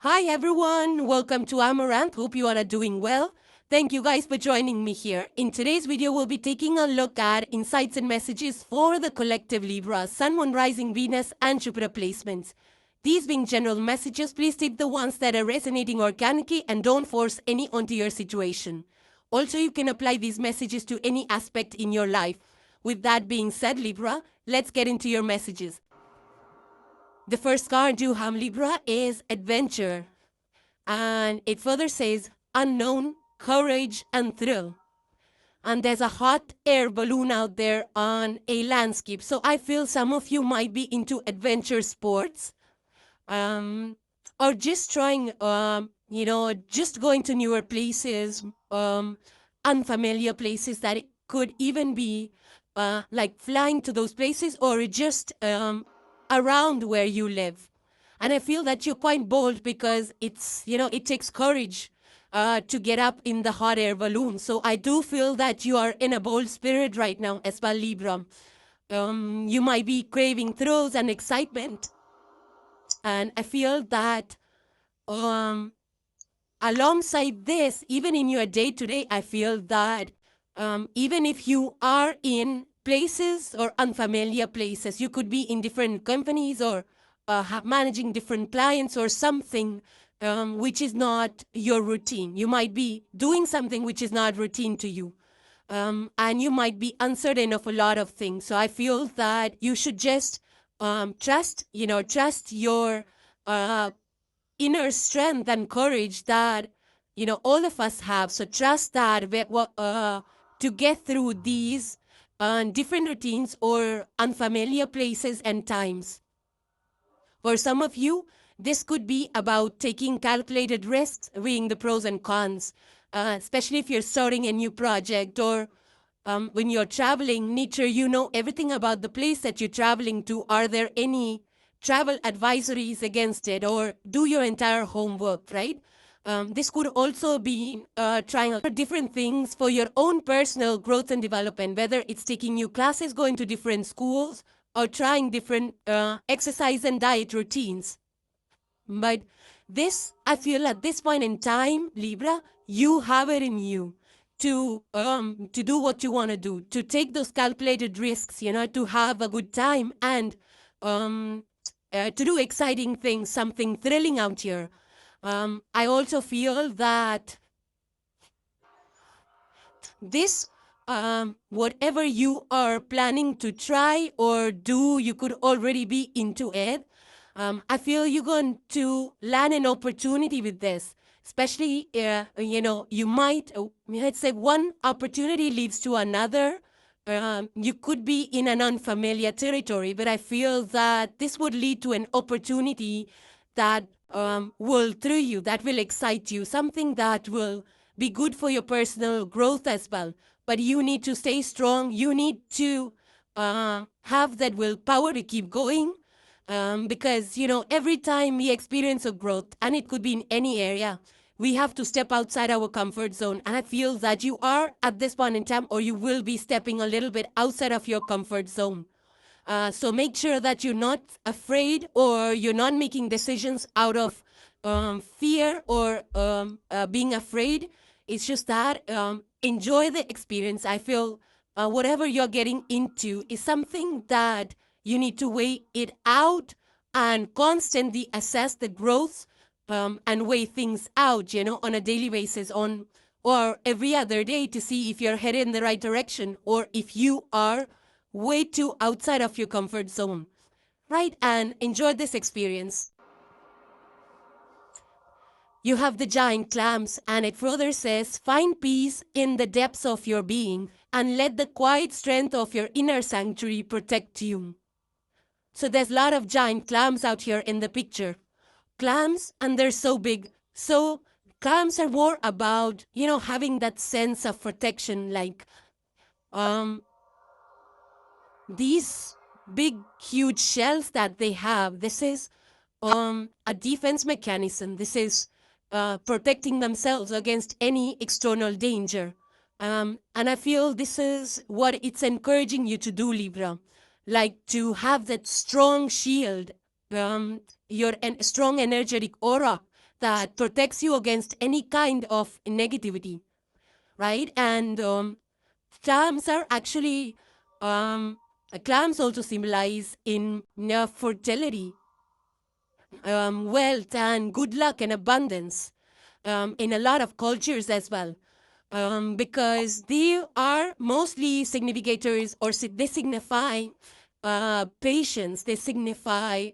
Hi everyone, welcome to Amaranth. Hope you all are doing well. Thank you guys for joining me here. In today's video, we'll be taking a look at insights and messages for the collective Libra, Sun, Moon, Rising, Venus, and Jupiter placements. These being general messages, please take the ones that are resonating organically and don't force any onto your situation. Also, you can apply these messages to any aspect in your life. With that being said, Libra, let's get into your messages. The first card you have, Libra, is Adventure. And it further says unknown, courage, and thrill. And there's a hot air balloon out there on a landscape. So I feel some of you might be into adventure sports. Or just trying, just going to newer places, unfamiliar places that it could even be like flying to those places or just around where you live. And I feel that you're quite bold because it takes courage to get up in the hot air balloon. So I do feel that you are in a bold spirit right now as well, Libra. You might be craving thrills and excitement. And I feel that alongside this, even in your day-to-day, I feel that even if you are in places or unfamiliar places, you could be in different companies or managing different clients or something which is not your routine. You might be doing something which is not routine to you. And you might be uncertain of a lot of things. So I feel that you should just trust your inner strength and courage that, all of us have. So trust that to get through these different routines or unfamiliar places and times. For some of you, this could be about taking calculated risks, weighing the pros and cons, especially if you're starting a new project or when you're traveling. Nature, you know everything about the place that you're traveling to. Are there any travel advisories against it, or do your entire homework, right? This could also be trying different things for your own personal growth and development, whether it's taking new classes, going to different schools, or trying different exercise and diet routines. But this, I feel at this point in time, Libra, you have it in you to do what you want to do, to take those calculated risks, to have a good time and to do exciting things, something thrilling out here. I also feel that this, whatever you are planning to try or do, you could already be into it. I feel you're going to land an opportunity with this, especially, you might, let's say one opportunity leads to another. You could be in an unfamiliar territory, but I feel that this would lead to an opportunity that will thrill you, that will excite you, something that will be good for your personal growth as well. But you need to stay strong. You need to have that willpower to keep going because, every time we experience a growth, and it could be in any area, we have to step outside our comfort zone. And I feel that you are at this point in time, or you will be stepping a little bit outside of your comfort zone. So make sure that you're not afraid or you're not making decisions out of fear or being afraid. It's just that enjoy the experience. I feel whatever you're getting into is something that you need to weigh it out and constantly assess the growth and weigh things out, on a daily basis or every other day to see if you're headed in the right direction or if you are way too outside of your comfort zone, right? And enjoy this experience. You have the giant clams, and it further says, find peace in the depths of your being and let the quiet strength of your inner sanctuary protect you. So there's a lot of giant clams out here in the picture. Clams, and they're so big. So clams are more about, having that sense of protection, like these big, huge shells that they have. This is a defense mechanism. This is protecting themselves against any external danger. And I feel this is what it's encouraging you to do, Libra. Like to have that strong shield, your strong energetic aura that protects you against any kind of negativity, right? And clams are actually, clams also symbolize in fertility, wealth and good luck and abundance in a lot of cultures as well. Because they are mostly significators, or they signify patience, they signify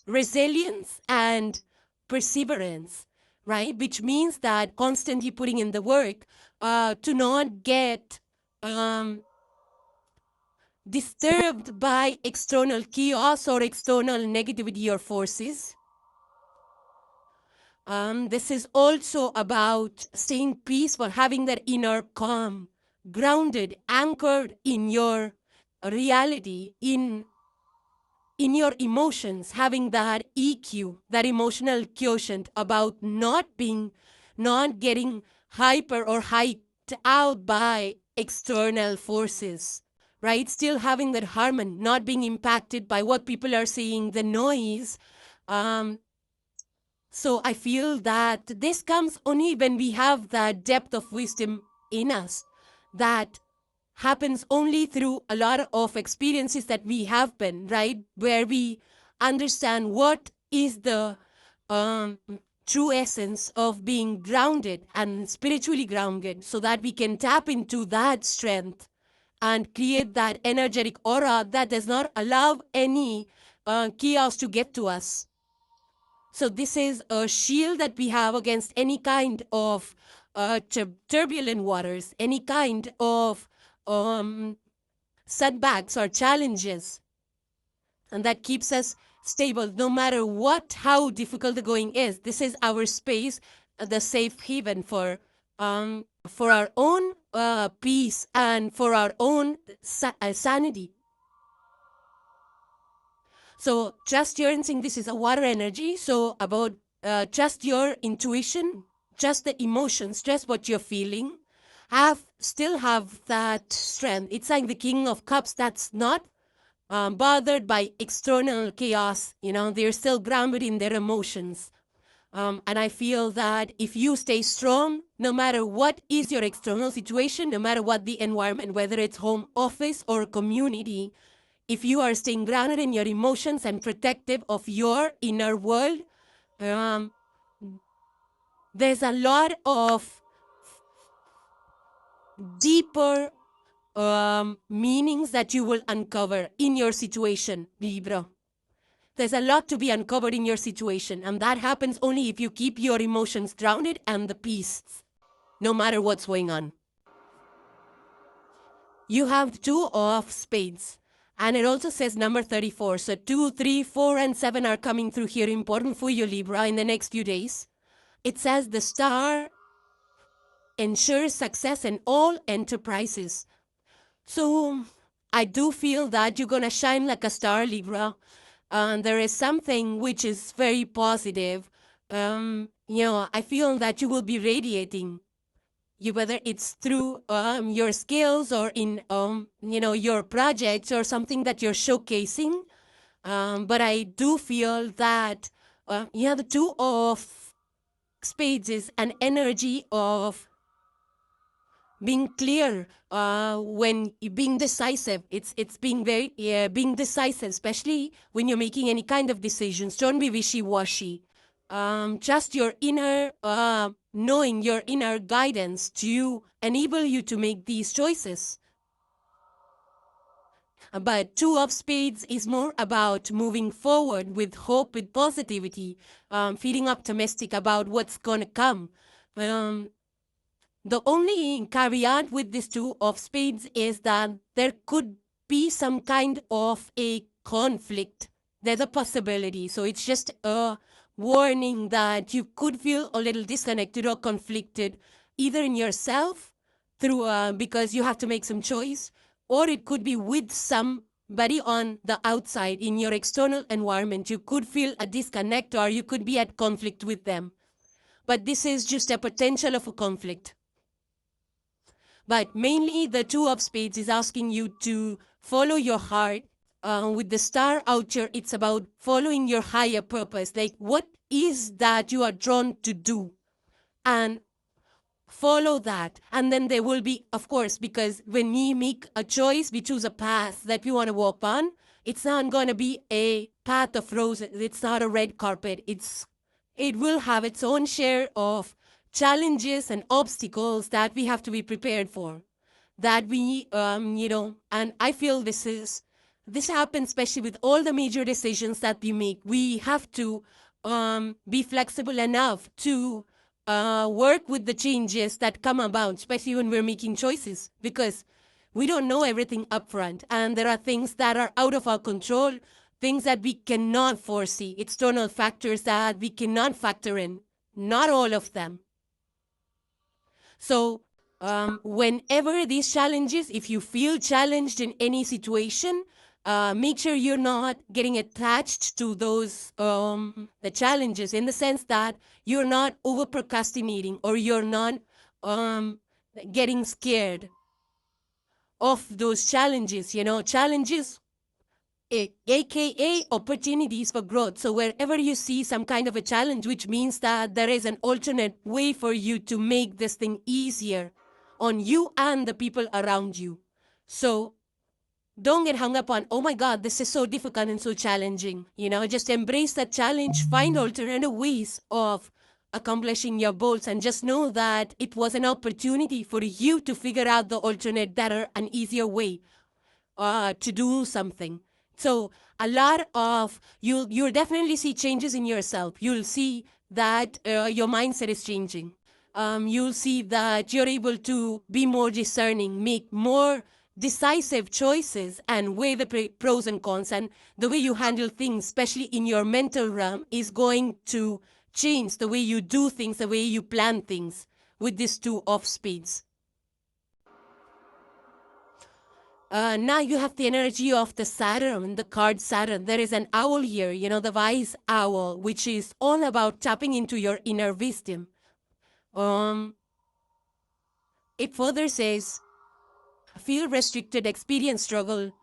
resilience and perseverance, right? Which means that constantly putting in the work to not get disturbed by external chaos or external negativity or forces. This is also about staying peaceful, having that inner calm, grounded, anchored in your reality, in your emotions, having that EQ, that emotional quotient, about not getting hyper or hyped out by external forces, right? Still having that harmony, not being impacted by what people are saying, the noise. So I feel that this comes only when we have that depth of wisdom in us. That happens only through a lot of experiences that we have been, right? Where we understand what is the true essence of being grounded and spiritually grounded, so that we can tap into that strength and create that energetic aura that does not allow any chaos to get to us. So this is a shield that we have against any kind of turbulent waters, any kind of setbacks or challenges. And that keeps us stable no matter how difficult the going is. This is our space, the safe haven for our own peace and for our own sanity. So trust your instinct. This is a water energy. So about trust your intuition, trust the emotions, trust what you're feeling. Still have that strength. It's like the King of Cups that's not bothered by external chaos. They're still grounded in their emotions. And I feel that if you stay strong, no matter what is your external situation, no matter what the environment, whether it's home, office, or community, if you are staying grounded in your emotions and protective of your inner world, there's a lot of deeper meanings that you will uncover in your situation, Libra. There's a lot to be uncovered in your situation, and that happens only if you keep your emotions grounded and the peace, no matter what's going on. You have 2 of spades. And it also says number 34. So 2, 3, 4, and 7 are coming through here. Important for you, Libra, in the next few days. It says the star ensures success in all enterprises. So I do feel that you're going to shine like a star, Libra. There is something which is very positive. I feel that you will be radiating. Whether it's through your skills or in your projects or something that you're showcasing, but I do feel that the 2 of spades is an energy of being clear, when you're being decisive. It's being being decisive, especially when you're making any kind of decisions. Don't be wishy-washy. Just your inner knowing, your inner guidance to enable you to make these choices. But 2 of spades is more about moving forward with hope, with positivity, feeling optimistic about what's going to come. The only caveat with this 2 of spades is that there could be some kind of a conflict. There's a possibility. So it's just a warning that you could feel a little disconnected or conflicted, either in yourself through because you have to make some choice, or it could be with somebody on the outside in your external environment. You could feel a disconnect, or you could be at conflict with them. But this is just a potential of a conflict. But mainly the 2 of spades is asking you to follow your heart, with the star out here, it's about following your higher purpose. Like, what is that you are drawn to do? And follow that. And then there will be, of course, because when we make a choice, we choose a path that we want to walk on. It's not going to be a path of roses. It's not a red carpet. It will have its own share of challenges and obstacles that we have to be prepared for. That we, and I feel this happens especially with all the major decisions that we make. We have to be flexible enough to work with the changes that come about, especially when we're making choices, because we don't know everything upfront, and there are things that are out of our control, things that we cannot foresee, external factors that we cannot factor in, not all of them. So whenever these challenges, if you feel challenged in any situation, make sure you're not getting attached to those the challenges, in the sense that you're not over procrastinating, or you're not getting scared of those challenges. Challenges, aka opportunities for growth. So wherever you see some kind of a challenge, which means that there is an alternate way for you to make this thing easier on you and the people around you. So don't get hung up on, oh my God, this is so difficult and so challenging. Just embrace that challenge, find alternative ways of accomplishing your goals, and just know that it was an opportunity for you to figure out the alternate, better, and easier way to do something. So a lot of, you'll definitely see changes in yourself. You'll see that your mindset is changing. You'll see that you're able to be more discerning, make more decisive choices, and weigh the pros and cons. And the way you handle things, especially in your mental realm, is going to change the way you do things, the way you plan things with this 2 of spades. Now you have the energy of the Saturn, the card Saturn. There is an owl here, the wise owl, which is all about tapping into your inner wisdom. It further says, feel restricted, experience struggle,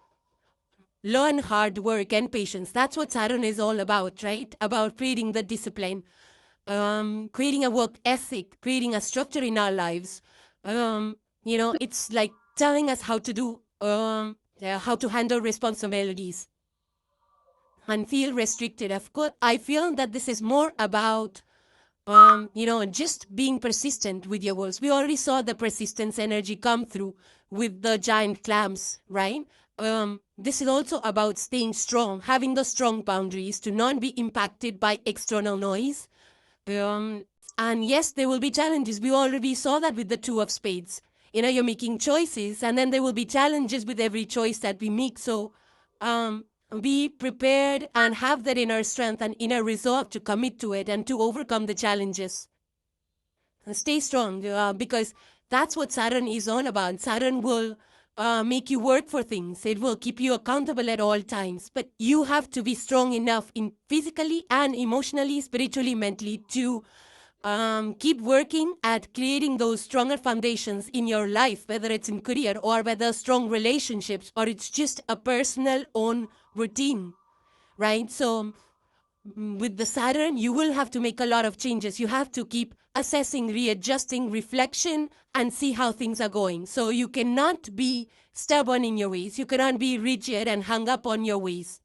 learn hard work and patience. That's what Saturn is all about, right? About creating the discipline, creating a work ethic, creating a structure in our lives. It's like telling us how to do, how to handle responsibilities and feel restricted. Of course, I feel that this is more about, just being persistent with your goals. We already saw the persistence energy come through with the giant clams, right? This is also about staying strong, having the strong boundaries to not be impacted by external noise. And yes, there will be challenges. We already saw that with the 2 of spades. You're making choices, and then there will be challenges with every choice that we make. So be prepared and have that inner strength and inner resolve to commit to it and to overcome the challenges. And stay strong, because that's what Saturn is all about. Saturn will make you work for things. It will keep you accountable at all times. But you have to be strong enough in physically and emotionally, spiritually, mentally to keep working at creating those stronger foundations in your life, whether it's in career or whether strong relationships or it's just a personal own routine, right? So with the Saturn, you will have to make a lot of changes. You have to keep assessing, readjusting, reflection, and see how things are going. So you cannot be stubborn in your ways. You cannot be rigid and hung up on your ways.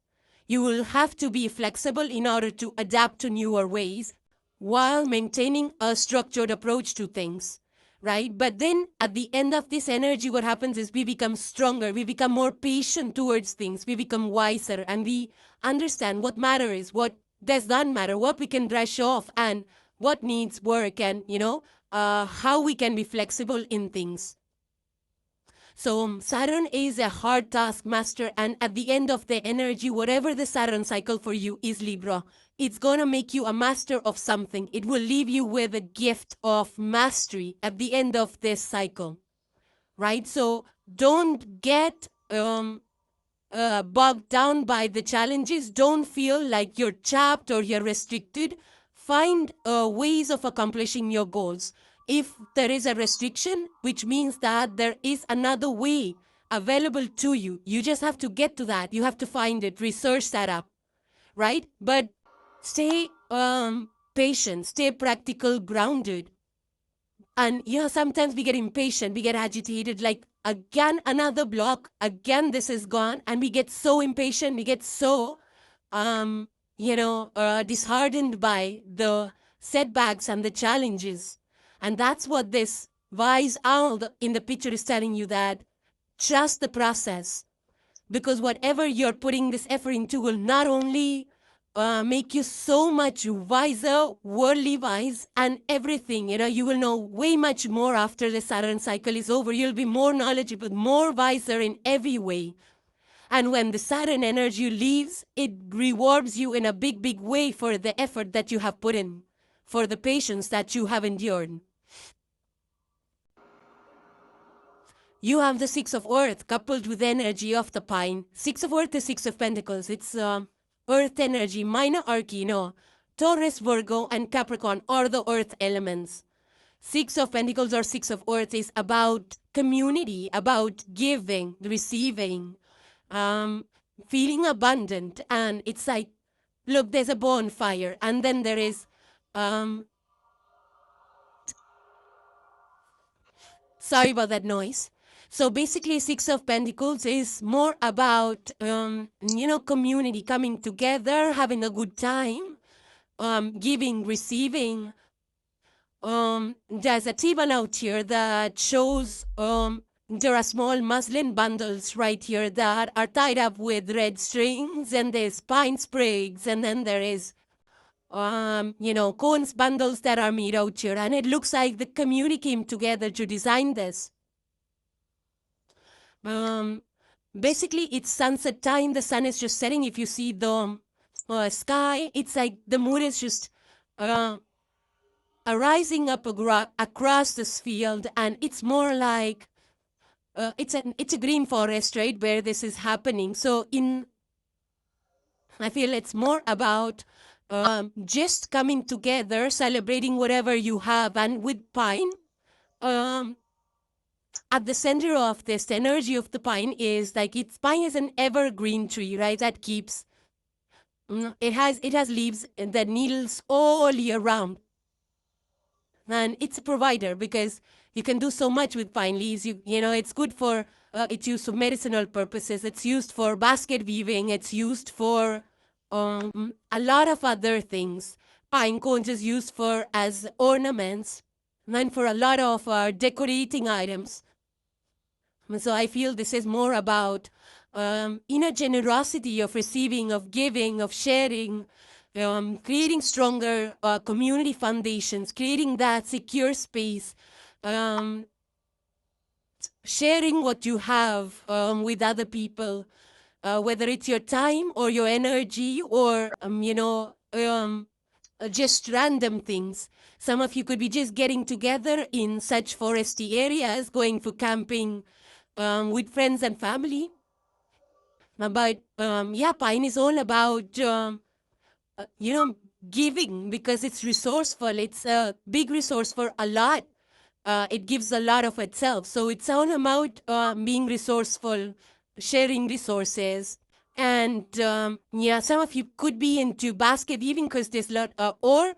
You will have to be flexible in order to adapt to newer ways while maintaining a structured approach to things, right? But then at the end of this energy, what happens is we become stronger. We become more patient towards things. We become wiser, and we understand what matters, what does not matter, what we can brush off, and what needs work, and, how we can be flexible in things. So Saturn is a hard taskmaster, and at the end of the energy, whatever the Saturn cycle for you is, Libra, it's going to make you a master of something. It will leave you with a gift of mastery at the end of this cycle, right? So don't get bogged down by the challenges. Don't feel like you're trapped or you're restricted. Find ways of accomplishing your goals. If there is a restriction, which means that there is another way available to you. You just have to get to that. You have to find it, research that up, right? But stay patient, stay practical, grounded. And sometimes we get impatient, we get agitated, like again, another block, again, this is gone. And we get so impatient, we get so, disheartened by the setbacks and the challenges. And that's what this wise owl in the picture is telling you, that trust the process. Because whatever you're putting this effort into will not only make you so much wiser, worldly wise, and everything. You will know way much more after the Saturn cycle is over. You'll be more knowledgeable, more wiser in every way. And when the Saturn energy leaves, it rewards you in a big, big way for the effort that you have put in, for the patience that you have endured. You have the Six of Earth coupled with the energy of the Pine. Six of Earth is Six of Pentacles. It's Earth energy, minor arcano. Taurus, Virgo, and Capricorn are the Earth elements. Six of Pentacles or Six of Earth is about community, about giving, receiving, feeling abundant. And it's like, look, there's a bonfire, and then there is sorry about that noise. So basically, Six of Pentacles is more about, community, coming together, having a good time, giving, receiving. There's a table out here that shows there are small muslin bundles right here that are tied up with red strings, and there's pine sprigs, and then there is cones bundles that are made out here. And it looks like the community came together to design this. Basically, it's sunset time. The sun is just setting. If you see the sky, it's like the moon is just rising up across this field, and it's more like it's a green forest, right, where this is happening. So I feel it's more about just coming together, celebrating whatever you have. And with pine, at the center of this, the energy of the pine is like, pine is an evergreen tree, right? That keeps, it has leaves that needles all year round. And it's a provider because you can do so much with pine leaves. It's good for, it's used for medicinal purposes. It's used for basket weaving. It's used for a lot of other things. Pine cones is used as ornaments and for a lot of decorating items. So I feel this is more about inner generosity of receiving, of giving, of sharing, creating stronger community foundations, creating that secure space, sharing what you have with other people, whether it's your time or your energy or, just random things. Some of you could be just getting together in such foresty areas, going for camping, with friends and family. But pine is all about, giving, because it's resourceful. It's a big resource for a lot. It gives a lot of itself. So it's all about being resourceful, sharing resources. And some of you could be into basket weaving because there's a lot, or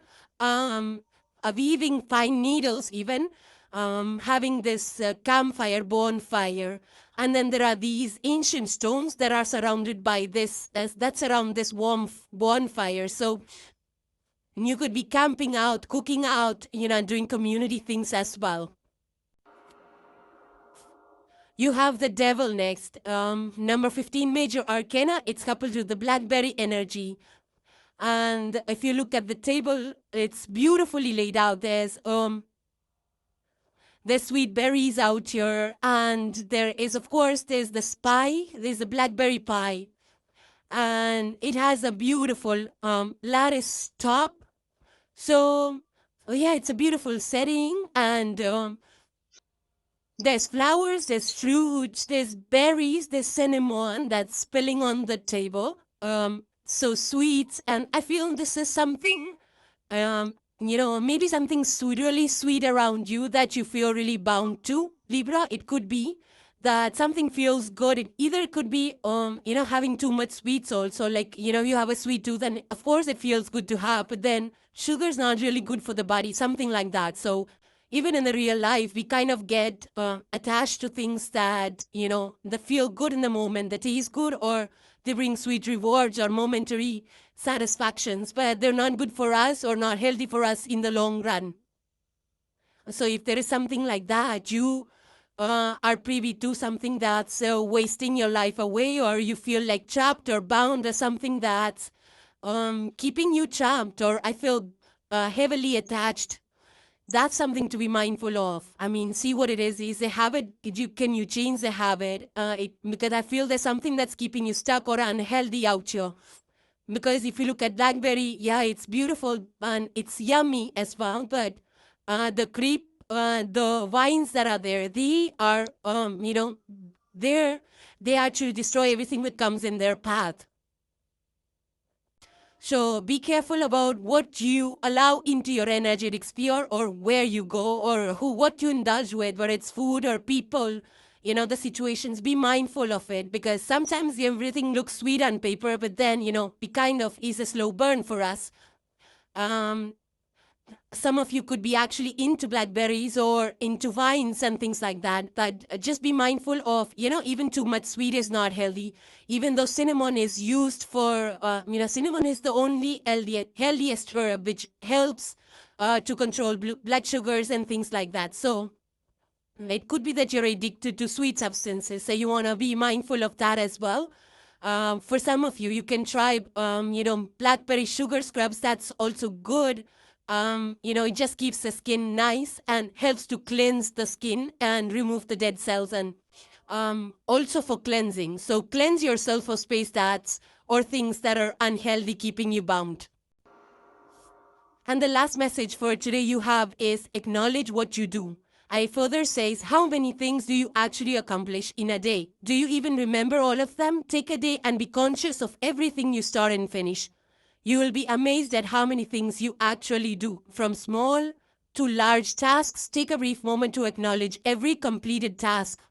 weaving pine needles even. Having this campfire, bonfire, and then there are these ancient stones that are surrounded by that's around this warm bonfire. So you could be camping out, cooking out, doing community things as well. You have the devil next. Number 15, major arcana. It's coupled to the blackberry energy. And if you look at the table, it's beautifully laid out. There's sweet berries out here, and there's the spy, there's the blackberry pie, and it has a beautiful lattice top. So, it's a beautiful setting, and there's flowers, there's fruits, there's berries, there's cinnamon that's spilling on the table. So sweet, and I feel this is something maybe something really sweet around you that you feel really bound to, Libra. It could be that something feels good. It could be, having too much sweets also. Like, you have a sweet tooth and of course it feels good to have, but then sugar's not really good for the body, something like that. So even in the real life, we kind of get attached to things that, that feel good in the moment, that taste good, or they bring sweet rewards or momentary satisfactions, but they're not good for us or not healthy for us in the long run. So if there is something like that, you are privy to something that's wasting your life away, or you feel like trapped or bound, or something that's keeping you trapped, or I feel heavily attached, that's something to be mindful of. I mean, see what it is. Is a habit? Can you change the habit? Because I feel there's something that's keeping you stuck or unhealthy out here. Because if you look at blackberry, yeah, it's beautiful and it's yummy as well, but the vines that are there, they are, they actually destroy everything that comes in their path. So be careful about what you allow into your energetic sphere, or where you go, or what you indulge with, whether it's food or people, the situations. Be mindful of it, because sometimes everything looks sweet on paper, but then, it kind of is a slow burn for us. Some of you could be actually into blackberries or into vines and things like that. But just be mindful of, even too much sweet is not healthy. Even though cinnamon is used for, cinnamon is the only healthiest herb which helps to control blood sugars and things like that. So it could be that you're addicted to sweet substances. So you want to be mindful of that as well. For some of you, you can try, blackberry sugar scrubs. That's also good. It just keeps the skin nice and helps to cleanse the skin and remove the dead cells, and also for cleansing. So cleanse yourself of space stats or things that are unhealthy, keeping you bound. And the last message for today you have is acknowledge what you do. I further says, how many things do you actually accomplish in a day? Do you even remember all of them? Take a day and be conscious of everything you start and finish. You will be amazed at how many things you actually do. From small to large tasks, take a brief moment to acknowledge every completed task.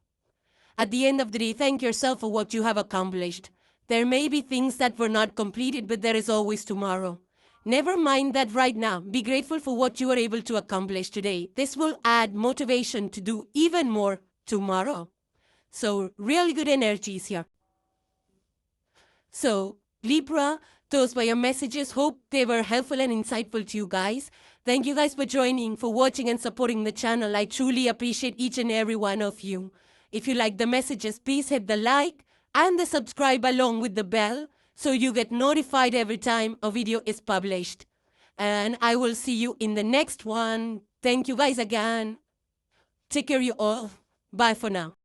At the end of the day, thank yourself for what you have accomplished. There may be things that were not completed, but there is always tomorrow. Never mind that right now. Be grateful for what you were able to accomplish today. This will add motivation to do even more tomorrow. So, really good energies here. So, Libra, those were your messages. Hope they were helpful and insightful to you guys. Thank you guys for joining, for watching and supporting the channel. I truly appreciate each and every one of you. If you like the messages, please hit the like and the subscribe along with the bell so you get notified every time a video is published. And I will see you in the next one. Thank you guys again. Take care, you all. Bye for now.